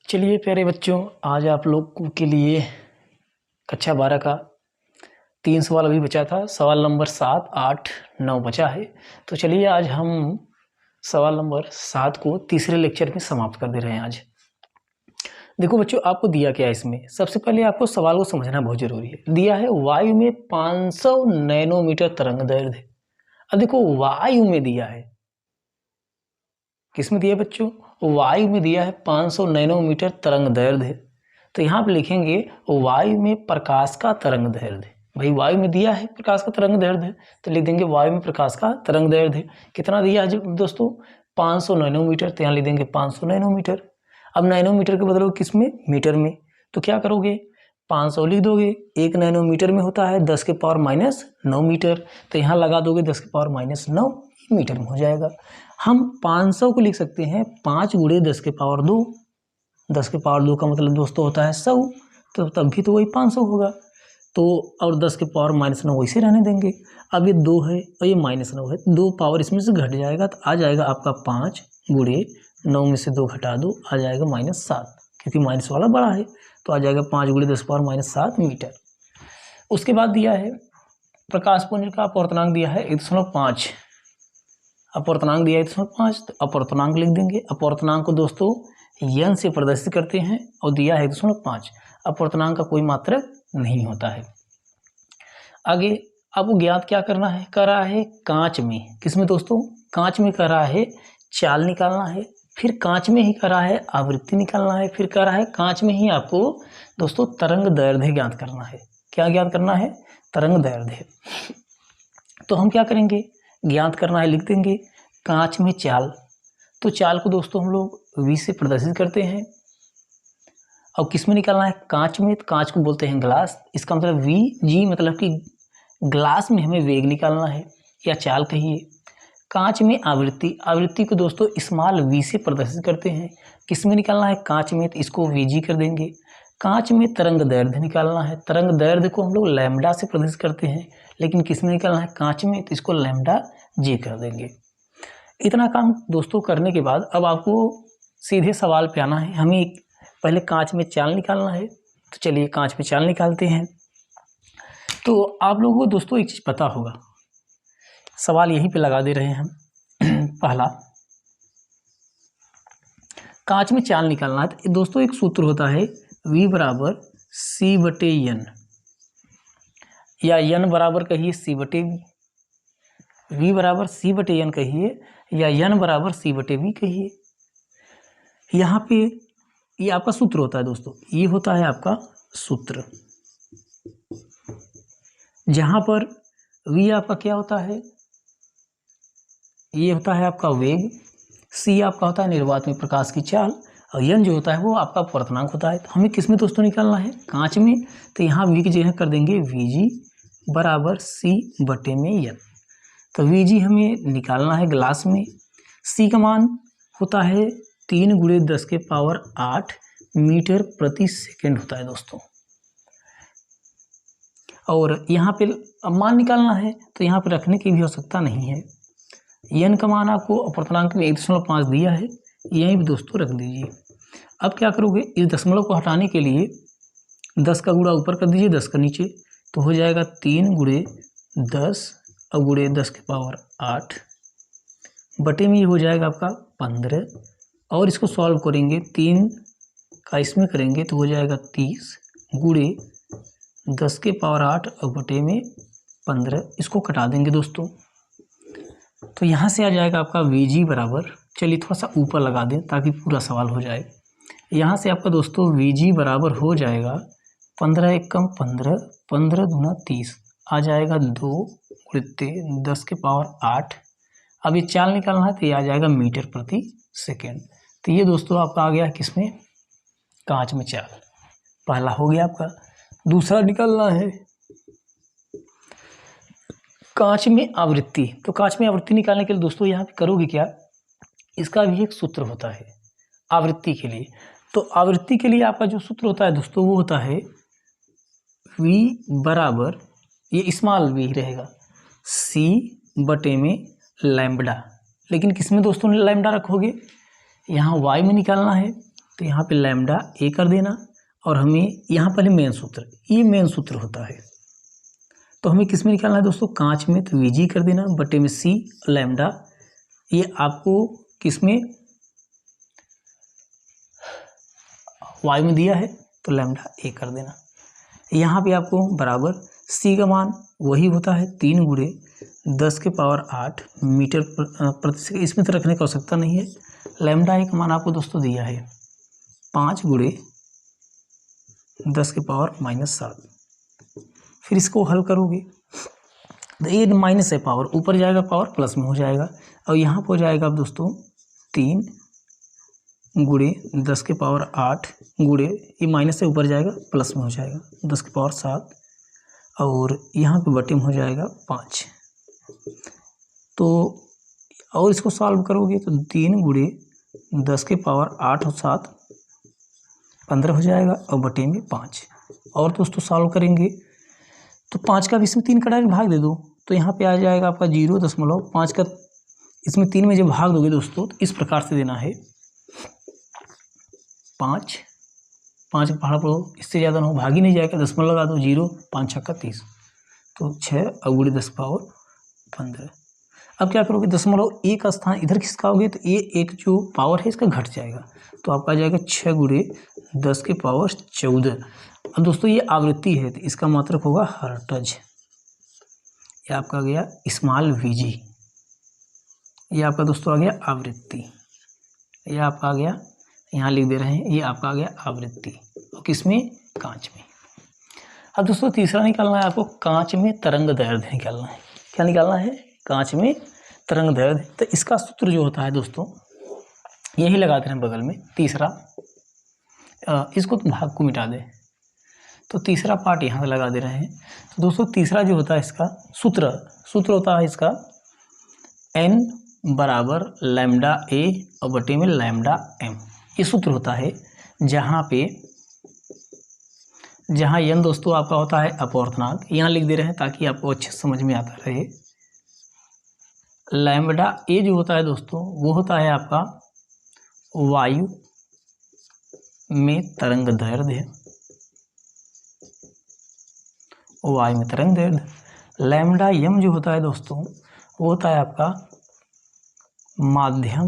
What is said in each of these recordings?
चलिए प्यारे बच्चों, आज आप लोगों के लिए कक्षा 12 का 3 सवाल अभी बचा था। सवाल नंबर 7, 8, 9 बचा है। तो चलिए आज हम सवाल नंबर 7 को तीसरे लेक्चर में समाप्त कर दे रहे हैं। आज देखो बच्चों, आपको दिया क्या है इसमें। सबसे पहले आपको सवाल को समझना बहुत जरूरी है। दिया है वायु में 500 नैनोमीटर तरंग दैर्ध्य। अब देखो वायु में दिया है, किसमें दिया है बच्चों? वायु में दिया है 500 नैनोमीटर तरंग दैर्ध्य। तो यहाँ पे लिखेंगे वायु में प्रकाश का तरंग दैर्ध्य। भाई वायु में दिया है प्रकाश का तरंग दैर्ध्य, तो लिख देंगे वायु में प्रकाश का तरंग दैर्ध्य कितना दिया है दोस्तों? 500 नैनोमीटर। तो यहाँ लिख देंगे 500 नैनोमीटर। अब नैनोमीटर के बदले किस में? मीटर में। तो क्या करोगे? 500 लिख दोगे। 1 नैनोमीटर में होता है 10 के पावर -9 मीटर। तो यहाँ लगा दोगे 10 के पावर -9 मीटर में हो जाएगा। हम 500 को लिख सकते हैं 5 गुणे 10 के पावर 2। 10 के पावर 2 का मतलब दोस्तों होता है 100। तो तब भी तो वही 500 होगा। तो और 10 के पावर -9 वैसे रहने देंगे। अब ये 2 है और ये -9 है, 2 पावर इसमें से घट जाएगा। तो आ जाएगा आपका 5 गुणे 9 में से 2 घटा दो, आ जाएगा -7, क्योंकि माइनस वाला बड़ा है। तो आ जाएगा 5 गुणे 10 पावर -7 मीटर। उसके बाद दिया है प्रकाश पुंज का अपवर्तनांक दिया है 1.5। अपवर्तनांक दिया है 1.5, तो अपवर्तनांक लिख देंगे। अपवर्तनांक को दोस्तों n से प्रदर्शित करते हैं और दिया है 1.5। अपवर्तनांक का कोई मात्रक नहीं होता है। आगे आपको ज्ञात क्या करना है? कर रहा है कांच में। किसमें दोस्तों? कांच में कर रहा है चाल निकालना है, फिर कांच में ही कर रहा है आवृत्ति निकालना है, फिर कर रहा है कांच में ही आपको दोस्तों तरंग दैर्ध्य ज्ञात करना है। क्या ज्ञात करना है? तरंग दैर्ध्य। तो हम क्या करेंगे? ज्ञात करना है, लिख देंगे कांच में चाल। तो चाल को दोस्तों हम लोग v से प्रदर्शित करते हैं। और किस में निकालना है? कांच में। तो कांच को बोलते हैं ग्लास। इसका मतलब v g मतलब कि ग्लास में हमें वेग निकालना है या चाल कहिए। कांच में आवृत्ति। आवृत्ति को दोस्तों स्मॉल v से प्रदर्शित करते हैं। किस में निकालना है? कांच में। तो इसको vg कर देंगे। कांच में तरंग दैर्ध्य निकालना है। तरंग दैर्ध्य को हम लोग लैम्डा से प्रदर्शित करते हैं, लेकिन किस में निकालना है? कांच में। तो इसको लैम्डा जी कर देंगे। इतना काम दोस्तों करने के बाद अब आपको सीधे सवाल पे आना है। हमें पहले कांच में चाल निकालना है। तो चलिए कांच में चाल निकालते हैं। तो आप लोगों को दोस्तों एक चीज़ पता होगा, सवाल यहीं पे लगा दे रहे हैं हम। पहला, कांच में चाल निकालना है तो दोस्तों एक सूत्र होता है v बराबर c/n, या n बराबर कहिए c/v। v बराबर c/n कहिए या n बराबर c/v कहिए। यहाँ पे ये आपका सूत्र होता है दोस्तों। ये होता है आपका सूत्र, जहाँ पर v आपका क्या होता है? ये होता है आपका वेग, c आपका होता है निर्वात में प्रकाश की चाल, और n जो होता है वो आपका अपवर्तनांक होता है। तो हमें किस में दोस्तों निकालना है? कांच में। तो यहाँ v की जगह कर देंगे vg बराबर c/n। तो vg हमें निकालना है ग्लास में। c का मान होता है 3 गुणे 10 के पावर 8 मीटर प्रति सेकेंड होता है दोस्तों। और यहाँ पे अब मान निकालना है तो यहाँ पे रखने की भी आवश्यकता नहीं है। n का मान आपको अपवर्तनांक में 1.5 दिया है, यहीं भी दोस्तों रख दीजिए। अब क्या करोगे? इस दशमलव को हटाने के लिए 10 का गुणा ऊपर कर दीजिए, 10 का नीचे। तो हो जाएगा 3 गुणे 10 और गुणे 10 के पावर 8 बटे में ये हो जाएगा आपका 15। और इसको सॉल्व करेंगे, 3 का इसमें करेंगे तो हो जाएगा 30 गुणे 10 के पावर 8 और बटे में 15। इसको कटा देंगे दोस्तों। तो यहाँ से आ जाएगा आपका vg बराबर, चलिए थोड़ा सा ऊपर लगा दें ताकि पूरा सवाल हो जाए। यहाँ से आपका दोस्तों vg बराबर हो जाएगा 15 एकम 15, 15 दूना 30, आ जाएगा 2 गुणित 10 के पावर 8। अब ये चाल निकालना है तो ये आ जाएगा मीटर प्रति सेकेंड। तो ये दोस्तों आपका आ गया किसमें? कांच में चाल। पहला हो गया आपका। दूसरा निकालना है कांच में आवृत्ति। तो कांच में आवृत्ति निकालने के लिए दोस्तों यहाँ पे करोगे क्या? इसका भी एक सूत्र होता है आवृत्ति के लिए। तो आवृत्ति के लिए आपका जो सूत्र होता है दोस्तों वो होता है v बराबर, ये स्मॉल v रहेगा, c/में लैम्बडा। लेकिन किस में दोस्तों लैम्बडा रखोगे? यहाँ y में निकालना है तो यहाँ पे लैम्डा ए कर देना, और हमें यहाँ पहले मेन सूत्र, ये मेन सूत्र होता है। तो हमें किस में निकालना है दोस्तों, कांच में, तो वीजी कर देना बटे में सी लैम्डा, ये आपको किस में, वाई में दिया है, तो लैम्डा ए कर देना। यहाँ पे आपको बराबर सी का मान वही होता है 3 गुणे 10⁸ मीटर प्रति सेकंड, इसमें तो रखने की आवश्यकता नहीं है। लैम्डा ए का मान आपको दोस्तों दिया है 5 गुणे 10⁻⁻7। फिर इसको हल करोगे तो ये माइनस है, पावर ऊपर जाएगा, पावर प्लस में हो जाएगा, और यहाँ पर हो जाएगा अब दोस्तों 3 गुणे 10⁸ गुणे, ये माइनस से ऊपर जाएगा, प्लस में हो जाएगा 10⁻7, और यहाँ पे बटे में हो जाएगा 5। तो और इसको सॉल्व करोगे तो 3 गुणे 10⁸8 और 7 15 हो जाएगा, और बटे में 5। और दोस्तों सॉल्व करेंगे तो 5 का भी इसमें 3 का डायरेक्ट भाग दे दो, तो यहाँ पे आ जाएगा आपका 0.5 का, इसमें 3 में जब भाग दोगे दोस्तों तो इस प्रकार से देना है 5 का पहाड़ पर, इससे ज़्यादा ना हो, भाग ही नहीं जाएगा, दशमलव लगा दो, 0 5 छक्का 30, तो 6 और गुणे 10⁻15। अब क्या करोगे, दशमलव एक का स्थान इधर खिसकाओगे तो ये एक जो पावर है इसका घट जाएगा, तो आपका आ जाएगा 6 गुणे 10⁻14। अब दोस्तों ये आवृत्ति है तो इसका मात्रक होगा हर्ट्ज। ये आपका आ गया स्मॉल वीजी, ये आपका दोस्तों आ गया आवृत्ति, ये आपका आ गया, यहाँ लिख दे रहे हैं, ये आपका आ गया आवृत्ति, और किसमें, कांच में। अब दोस्तों तीसरा निकालना है आपको, कांच में तरंग दैर्ध्य निकालना है। क्या निकालना है, कांच में तरंग दैर्ध्य। तो इसका सूत्र जो होता है दोस्तों, यही लगाते हैं बगल में, तीसरा, इसको तो भाग को मिटा दे, तो तीसरा पार्ट यहाँ से लगा दे रहे हैं। तो दोस्तों तीसरा जो होता है इसका सूत्र होता है इसका n बराबर लैम्डा ए और बटे में लैम्डा एम, ये सूत्र होता है, जहाँ n दोस्तों आपका होता है अपवर्तनांक, यहाँ लिख दे रहे हैं ताकि आपको अच्छे समझ में आता रहे। लैम्डा ए जो होता है दोस्तों वो होता है आपका वायु में तरंग दैर्ध्य, वायु में तरंग दैर्ध्य। लैम्डा एम जो होता है दोस्तों वो होता है आपका माध्यम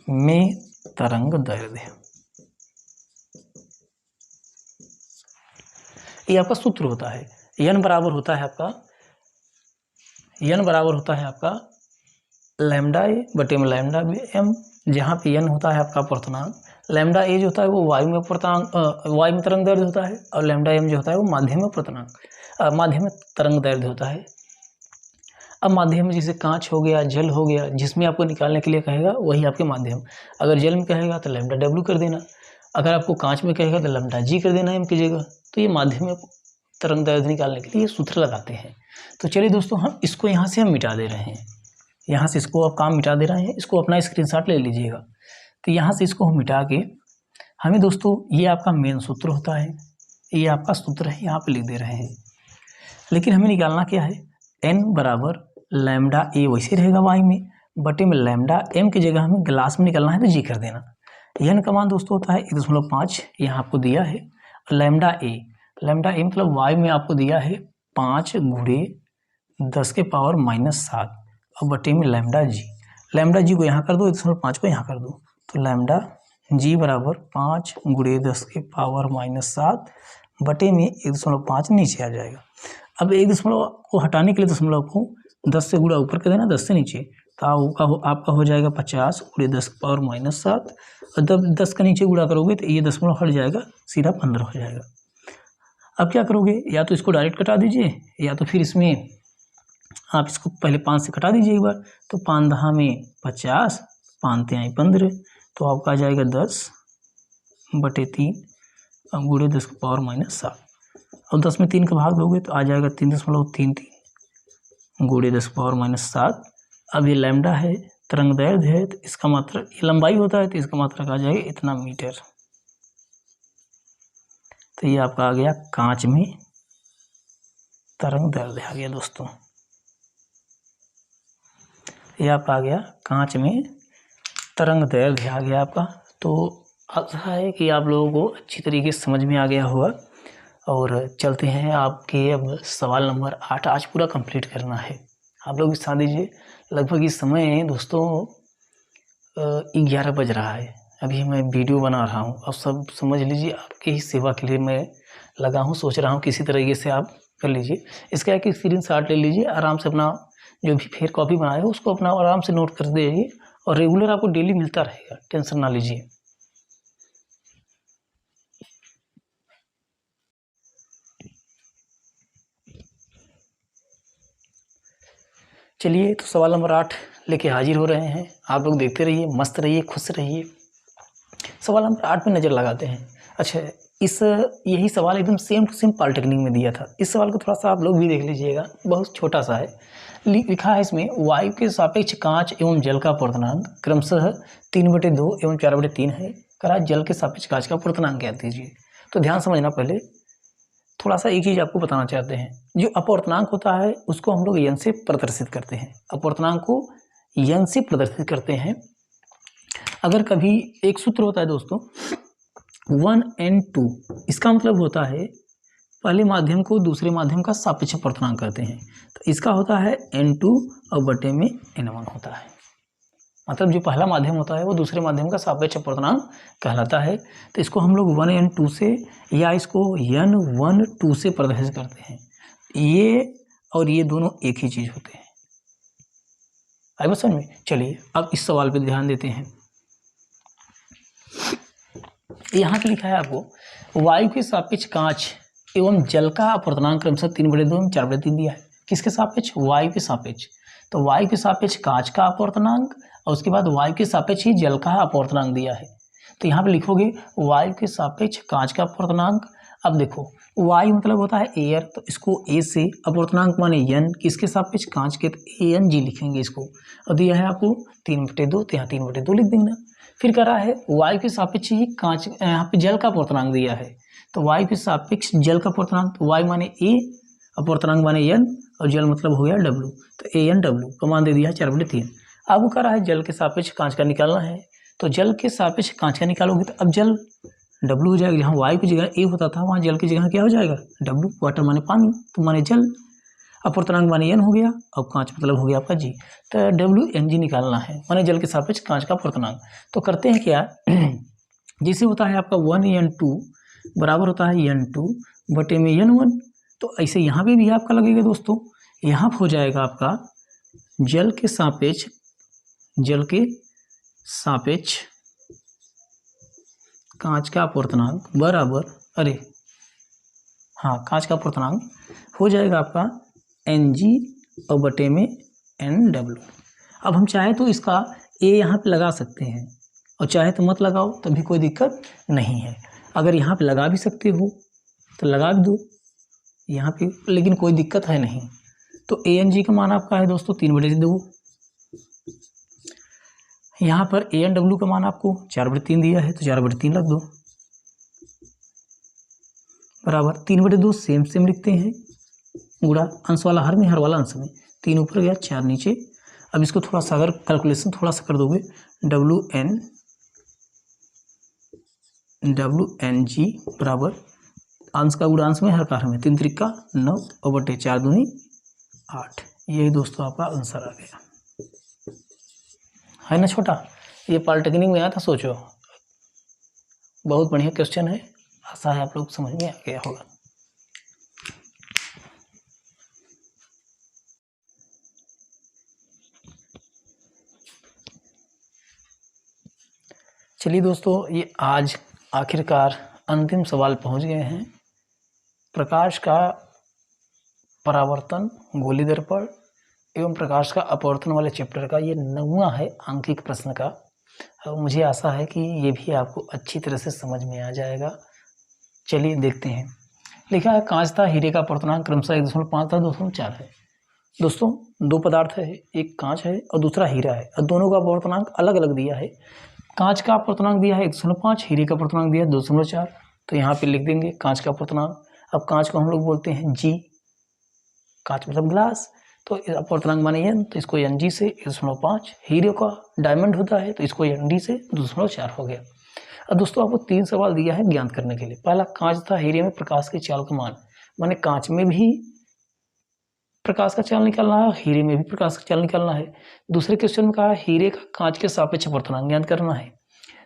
में तरंग दैर्ध्य। ये आपका सूत्र होता है। n बराबर होता है आपका लैम्डा ए बटे में लैम्डा एम, जहाँ पे n होता है आपका अपवर्तनांक। लैम्डा ए जो होता है वो वायु में तरंग दैर्ध्य होता है, और लैम्डा एम जो होता है वो माध्यम में तरंग दैर्ध्य होता है। अब माध्यम में जैसे कांच हो गया, जल हो गया, जिसमें आपको निकालने के लिए कहेगा वही आपके माध्यम। अगर जल में कहेगा तो लैम्डा डब्ल्यू कर देना, अगर आपको कांच में कहेगा तो लैम्डा जी कर देना एम की जगह। तो ये माध्यम में तरंग दैर्ध्य निकालने के लिए सूत्र लगाते हैं। तो चलिए दोस्तों, हम इसको यहाँ से हम मिटा दे रहे हैं, यहाँ से इसको अब काम मिटा दे रहे हैं, इसको अपना स्क्रीनशॉट ले लीजिएगा। तो यहाँ से इसको हम मिटा के, हमें दोस्तों ये आपका मेन सूत्र होता है, ये आपका सूत्र है, यहाँ पे लिख दे रहे हैं। लेकिन हमें निकालना क्या है, n बराबर लैम्डा ए वैसे रहेगा वाई में, बटे में लैम्डा एम की जगह हमें ग्लास में निकालना है तो जी कर देना। n का मान दोस्तों होता है 1.5, यहाँ आपको दिया है। लैम्डा ए मतलब वाई में आपको दिया है 5 गुणे 10⁻⁻7 और बटे में लैम्डा जी को यहाँ कर दो, 1.5 को यहाँ कर दो, तो लैम्डा जी बराबर 5 गुणे 10⁻⁻7 बटे में 1.5 नीचे आ जाएगा। अब 1 को हटाने के लिए दशमलव को 10 से गुणा ऊपर कर देना, 10 से नीचे, तो आपका हो जाएगा 50 गुणे 10⁻⁻7, और जब 10 का नीचे गुणा करोगे तो ये दशमलव हट जाएगा, सीधा 15 हो जाएगा। अब क्या करोगे, या तो इसको डायरेक्ट कटा दीजिए, या तो फिर इसमें आप इसको पहले 5 से कटा दीजिए एक बार, तो 5 दहा में 50, 5 तिहाई 15, तो आपका आ जाएगा 10 बटे 3 गुणे 10⁻⁻7, और 10 में 3 का भाग दोगे तो आ जाएगा 3.33 गुणे 10⁻⁻7। अब ये लैम्डा है, तरंग दैर्ध्य है, तो इसका मात्रक, ये लंबाई होता है तो इसका मात्रक आ जाएगा इतना मीटर। तो ये आपका आ गया कांच में तरंग दैर्ध्य आ गया दोस्तों, ये आपका आ गया कांच में तरंग दैर्ध्य आ गया आपका। तो आशा है कि आप लोगों को अच्छी तरीके से समझ में आ गया होगा। और चलते हैं आपके अब सवाल नंबर 8 आज पूरा कंप्लीट करना है। आप लोग साथ दीजिए, लगभग इस समय दोस्तों 11 बज रहा है। अभी मैं वीडियो बना रहा हूँ। अब सब समझ लीजिए आपकी ही सेवा के लिए मैं लगा हूँ, सोच रहा हूँ किसी तरीके से आप कर लीजिए। इसका एक स्क्रीनशॉट ले लीजिए, आराम से अपना जो भी फेयर कॉपी बनाए हो उसको अपना आराम से नोट कर दीजिए और रेगुलर आपको डेली मिलता रहेगा, टेंशन ना लीजिए। चलिए तो सवाल नंबर 8 लेके हाजिर हो रहे हैं। आप लोग देखते रहिए, मस्त रहिए, खुश रहिए। सवाल नंबर 8 में नज़र लगाते हैं। अच्छा, यही सवाल एकदम सेम टू सेम पॉलिटेक्निक में दिया था। इस सवाल को थोड़ा सा आप लोग भी देख लीजिएगा, बहुत छोटा सा है। लिखा है इसमें, वायु के सापेक्ष कांच एवं जल का पूर्णांक क्रमशः 3/2 एवं 4/3 है। करा जल के सापेक्ष कांच का पूर्णांक ज्ञात कीजिए। तो ध्यान समझना, पहले थोड़ा सा एक चीज़ आपको बताना चाहते हैं। जो अपवर्तनांक होता है उसको हम लोग यन से प्रदर्शित करते हैं। अपवर्तनांक को यन से प्रदर्शित करते हैं। अगर कभी एक सूत्र होता है दोस्तों 1n2, इसका मतलब होता है पहले माध्यम को दूसरे माध्यम का सापेक्ष अपवर्तनांक करते हैं। तो इसका होता है n2 और बटे में n1 होता है। मतलब जो पहला माध्यम होता है वो दूसरे माध्यम का सापेक्ष अपवर्तनांक कहलाता है। तो इसको हम लोग 1n2 से या इसको n1 से प्रदर्शित करते हैं। ये और ये दोनों एक ही चीज़ होते हैं। आई बात समझ में? चलिए अब इस सवाल पे ध्यान देते हैं। यहाँ पे लिखा है आपको, वायु के सापेक्ष कांच एवं जल का अपवर्तनांक क्रमशः 3/2 एवं 4/3 दिया है। किसके सापेक्ष? वायु के सापेक्ष। तो वायु के सापेक्ष कांच का अपवर्तनांक और उसके बाद वायु के सापेक्ष ही जल का अपवर्तनांक दिया है। तो यहाँ पे लिखोगे वायु के सापेक्ष कांच का अपवर्तनांक। अब देखो वायु मतलब होता है एयर, तो इसको ए से, अपवर्तनांक माने यन, किसके सापेक्ष? कांच के, तो ANG लिखेंगे इसको। और दिया है आपको 3/2, तो यहाँ 3/2 लिख देना। फिर कह रहा है वायु के सापेक्ष ही कांच, यहाँ पे जल का अपवर्तनांक दिया है। तो वायु के सापेक्ष जल का अपवर्तनांक, वायु माने ए, अपवर्तनांक माने यन और जल मतलब हो गया W। तो ANW का मान दे दिया 4/3। आपको कह रहा है जल के सापेक्ष कांच का निकालना है। तो जल के सापेक्ष कांच का निकालोगे तो अब जल W हो जाएगा। जहाँ वायु की जगह ए होता था वहाँ जल की जगह क्या हो जाएगा? W। वाटर माने पानी, तो माने जल, अपवर्तनांक माने n हो गया और कांच मतलब हो गया आपका G। तो WNG निकालना है, माने जल के सापेक्ष कांच का अपवर्तनांक। तो करते हैं क्या, जैसे होता है आपका 1n2 बराबर होता है n2 बटे में n1, तो ऐसे यहाँ पे भी आपका लगेगा दोस्तों। यहाँ हो जाएगा आपका जल के सापेक्ष कांच का अपवर्तनांक बराबर, कांच का अपवर्तनांक हो जाएगा आपका Ng और बटे में NW। अब हम चाहे तो इसका A यहाँ पे लगा सकते हैं और चाहे तो मत लगाओ, तभी कोई दिक्कत नहीं है। अगर यहाँ पे लगा भी सकते हो तो लगा भी दो यहाँ पे, लेकिन कोई दिक्कत है नहीं। तो ANG का मान आपका है दोस्तों 3/2। यहाँ पर ANW का मान आपको 4/3 दिया है, तो 4/3 रख दो बराबर 3/2 सेम लिखते हैं। गुणा अंश वाला हर में, हर वाला अंश में, 3 ऊपर गया 4 नीचे। अब इसको थोड़ा सा अगर कैलकुलेशन थोड़ा सा कर दोगे, WNG बराबर अंश का गुणा अंश में, हर का हर में, 3 त्रिका 9 और बटे 4 दूनी 8। यही दोस्तों आपका आंसर आ गया है ना। छोटा ये पॉलिटेक्निक में आया था, सोचो बहुत बढ़िया क्वेश्चन है। आशा है आप लोग समझ में आ गया होगा। चलिए दोस्तों, ये आज आखिरकार अंतिम सवाल पहुंच गए हैं। प्रकाश का परावर्तन, गोली दर्पण एवं प्रकाश का अपवर्तन वाले चैप्टर का ये 9वां है आंकिक प्रश्न का। मुझे आशा है कि ये भी आपको अच्छी तरह से समझ में आ जाएगा। चलिए देखते हैं। लिखा है कांच था हीरे का अपवर्तनांक क्रमशः 1.5 था 2.4 है। दोस्तों दो पदार्थ है, एक कांच है और दूसरा हीरा है, और दोनों का अपवर्तनांक अलग अलग दिया है। कांच का अपवर्तनांक दिया है 1.5, हीरे का अपवर्तनांक दिया है 2.4। तो यहाँ पे लिख देंगे कांच का अपवर्तनांक। अब कांच को हम लोग बोलते हैं G, कांच मतलब ग्लास, तो अपवर्तनांक माने n, तो इसको Ng से 1.5, हीरे का डायमंड होता है तो इसको Nd से 2.4 हो गया। अब दोस्तों आपको 3 सवाल दिया है ज्ञात करने के लिए। पहला कांच तथा हीरे में प्रकाश की चाल का मान, माने कांच में भी प्रकाश का चाल निकालना है, हीरे में भी प्रकाश का चाल निकालना है। दूसरे क्वेश्चन में कहा है हीरे का कांच के सापेक्ष अपवर्तनांक ज्ञात करना है।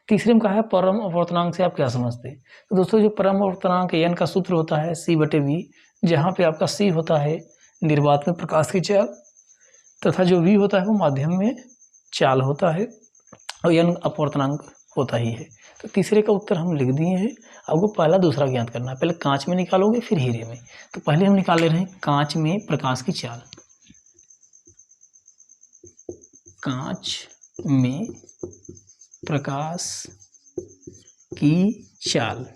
तीसरे में कहा है परम अपवर्तनांक से आप क्या समझते हैं। तो दोस्तों जो परम अपवर्तनांक n का सूत्र होता है C/V, जहाँ पे आपका C होता है निर्वात में प्रकाश की चाल तथा जो V होता है वो माध्यम में चाल होता है और n अपवर्तनांक होता ही है। तो तीसरे का उत्तर हम लिख दिए हैं। आपको पहला दूसरा ज्ञात करना है। पहले कांच में निकालोगे फिर हीरे में। तो पहले हम निकाल ले रहे हैं कांच में प्रकाश की चाल। कांच में प्रकाश की चाल,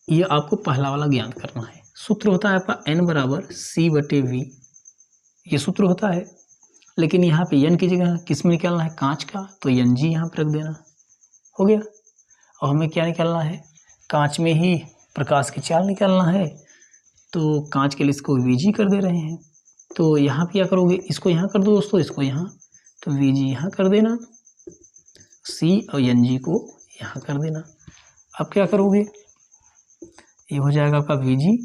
ये आपको पहला वाला ज्ञात करना है। सूत्र होता है आपका n बराबर C/V, ये सूत्र होता है। लेकिन यहाँ पे n की जगह किस में निकालना है, कांच का, तो Ng यहाँ पर रख देना, हो गया। और हमें क्या निकालना है, कांच में ही प्रकाश की चाल निकालना है, तो कांच के लिए इसको Vg कर दे रहे हैं। तो यहाँ पे क्या करोगे, इसको यहाँ कर दो दोस्तों, इसको यहाँ, तो Vg यहाँ कर देना, C और Ng को यहाँ कर देना। अब क्या करोगे, ये हो जाएगा आपका Vg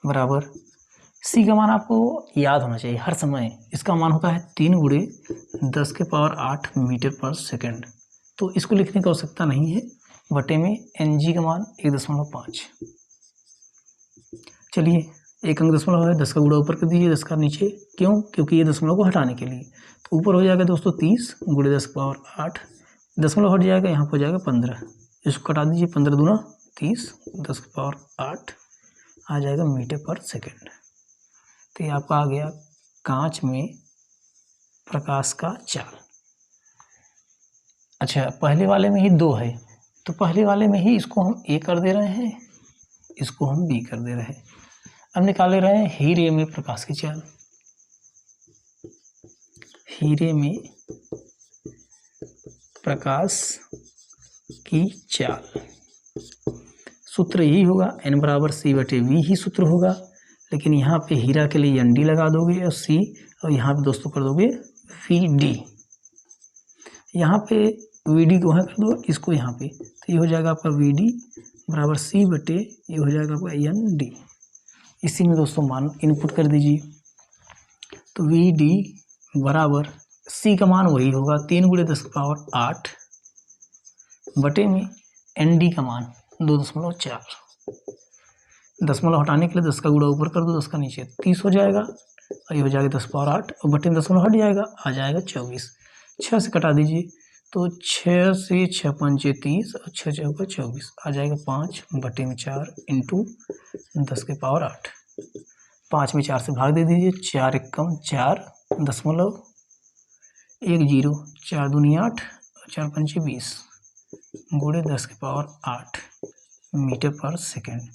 बराबर C का मान आपको याद होना चाहिए हर समय। इसका मान होता है 3 × 10⁸ मीटर पर सेकंड। तो इसको लिखने की आवश्यकता नहीं है, बटे में Ng का मान 1.5। चलिए, एक अंक दशमलव है, 10 का गुणा ऊपर कर दीजिए, 10 का नीचे, क्यों, क्योंकि ये दशमलव को हटाने के लिए। तो ऊपर हो जाएगा दोस्तों 30 × 10⁸, दशमलव हट जाएगा, यहाँ पर हो जाएगा 15। इसको कटा दीजिए, 15 दूना 30, 10⁸ आ जाएगा मीटर पर सेकंड। तो ये आपका आ गया कांच में प्रकाश का चाल। अच्छा, पहले वाले में ही 2 है, तो पहले वाले में ही इसको हम A कर दे रहे हैं, इसको हम B कर दे रहे हैं। अब निकाल रहे हैं हीरे में प्रकाश की चाल। हीरे में प्रकाश की चाल, सूत्र यही होगा, n बराबर C/V ही सूत्र होगा। लेकिन यहाँ पे हीरा के लिए Nd लगा दोगे और C, और यहाँ पे दोस्तों कर दोगे Vd। यहाँ पे Vd को वहाँ कर दो, इसको यहाँ पे, तो ये हो जाएगा आपका Vd बराबर C बटे, ये हो जाएगा आपका Nd। इसी में दोस्तों मान इनपुट कर दीजिए। तो Vd बराबर C का मान वही होगा 3 × 10⁸ बटे में Nd का मान 2.4। दशमलव हटाने के लिए 10 का गुणा ऊपर कर दो, 10 का नीचे, 30 हो जाएगा, और ये हो जाएगा 10⁸, और बटे में दशमलव हट जाएगा, आ जाएगा 24। 6 से कटा दीजिए, तो 6 से 6 पंचे 30 और 6 चौका 24, आ जाएगा 5 बटे में 4 इंटू 10⁸। 5 में 4 से भाग दे दीजिए, 4 एकम 4 दशमलव 10, 4 दूनी 8 और 4 पंचे 20 गुणे 10⁸ मीटर पर सेकंड।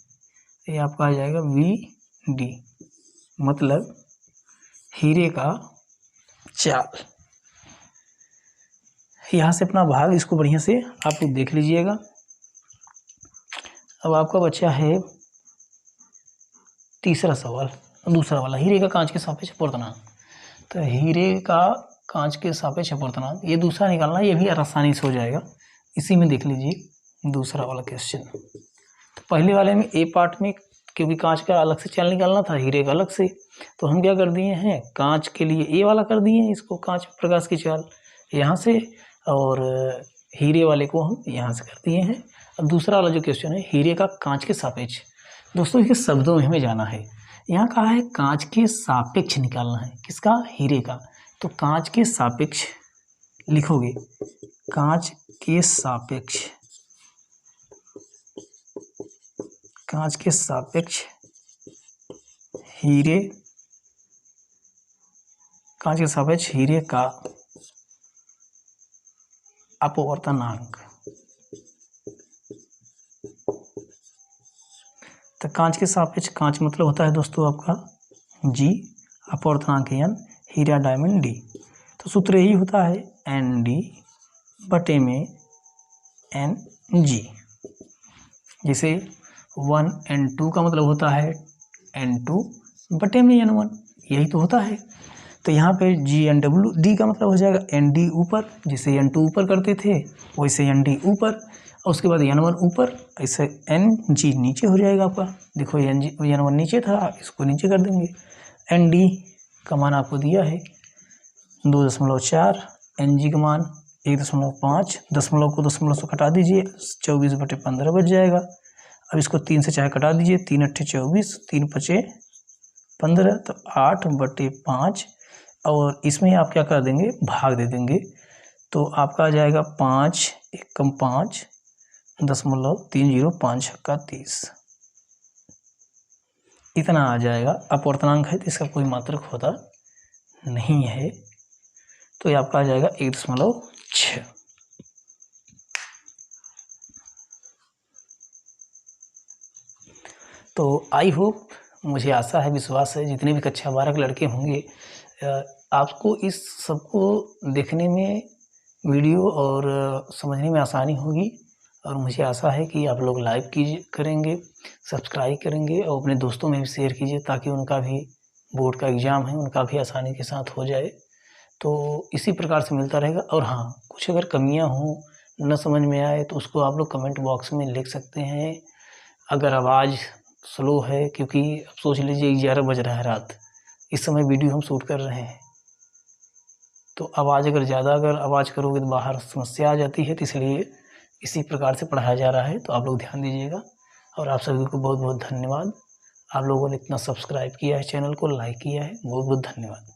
ये आपका आ जाएगा Vd, मतलब हीरे का चाल। यहाँ से अपना भाग इसको बढ़िया से आप लोग देख लीजिएगा। अब आपका बच्चा है तीसरा सवाल, दूसरा वाला, हीरे का कांच के सापेक्ष अपवर्तनांक। तो हीरे का कांच के सापेक्ष अपवर्तनांक, ये दूसरा निकालना, ये भी आसानी से हो जाएगा। इसी में देख लीजिए दूसरा वाला क्वेश्चन। तो पहले वाले में ए पार्ट में, क्योंकि कांच का अलग से चाल निकालना था, हीरे का अलग से, तो हम क्या कर दिए हैं, कांच के लिए ए वाला कर दिए हैं, इसको कांच प्रकाश की चाल यहाँ से, और हीरे वाले को हम यहाँ से कर दिए हैं। अब दूसरा वाला जो क्वेश्चन है हीरे का कांच के सापेक्ष, दोस्तों इसके शब्दों में हमें जाना है। यहाँ कहा है कांच के सापेक्ष निकालना है, किसका, हीरे का। तो कांच के सापेक्ष लिखोगे, कांच के सापेक्ष, कांच के सापेक्ष हीरे, कांच के सापेक्ष हीरे का अपवर्तनांक। तो कांच के सापेक्ष, कांच मतलब होता है दोस्तों आपका G, अपवर्तनांक N, हीरा डायमंड D। तो सूत्र यही होता है Nd बटे में Ng। जैसे 1n2 का मतलब होता है n2 बटे में n1, यही तो होता है। तो यहाँ पे GNWD का मतलब हो जाएगा ND ऊपर, जिसे n2 ऊपर करते थे वैसे ND ऊपर, और उसके बाद n1 ऊपर, ऐसे NG नीचे हो जाएगा आपका। देखो n1 नीचे था, इसको नीचे कर देंगे। ND का मान आपको दिया है 2.4, NG का मान 1.5, दशमलव को दशमलव से कटा दीजिए, 24/15 बच जाएगा। अब इसको 3 से चाहे कटा दीजिए, 3 × 8 = 24, 3 × 5 = 15, तो 8/5, और इसमें आप क्या कर देंगे, भाग दे देंगे, तो आपका आ जाएगा 5 × 5 .305 का 30, इतना आ जाएगा। अपवर्तनांक है तो इसका कोई मात्रक होता नहीं है, तो ये आपका आ जाएगा 1.6। तो आई होप, मुझे आशा है, विश्वास है, जितने भी कक्षा 12 के लड़के होंगे आपको इस सबको देखने में, वीडियो और समझने में आसानी होगी। और मुझे आशा है कि आप लोग लाइक करेंगे, सब्सक्राइब करेंगे और अपने दोस्तों में भी शेयर कीजिए, ताकि उनका भी बोर्ड का एग्ज़ाम है, उनका भी आसानी के साथ हो जाए। तो इसी प्रकार से मिलता रहेगा। और हाँ, कुछ अगर कमियां हों, न समझ में आए, तो उसको आप लोग कमेंट बॉक्स में लिख सकते हैं। अगर आवाज़ स्लो है, क्योंकि अब सोच लीजिए 11 बज रहा है रात, इस समय वीडियो हम शूट कर रहे हैं, तो आवाज़ अगर ज़्यादा आवाज़ करोगे तो बाहर समस्या आ जाती है। तो इसलिए इसी प्रकार से पढ़ाया जा रहा है, तो आप लोग ध्यान दीजिएगा। और आप सभी को बहुत बहुत धन्यवाद। आप लोगों ने इतना सब्सक्राइब किया है, चैनल को लाइक किया है, बहुत बहुत धन्यवाद।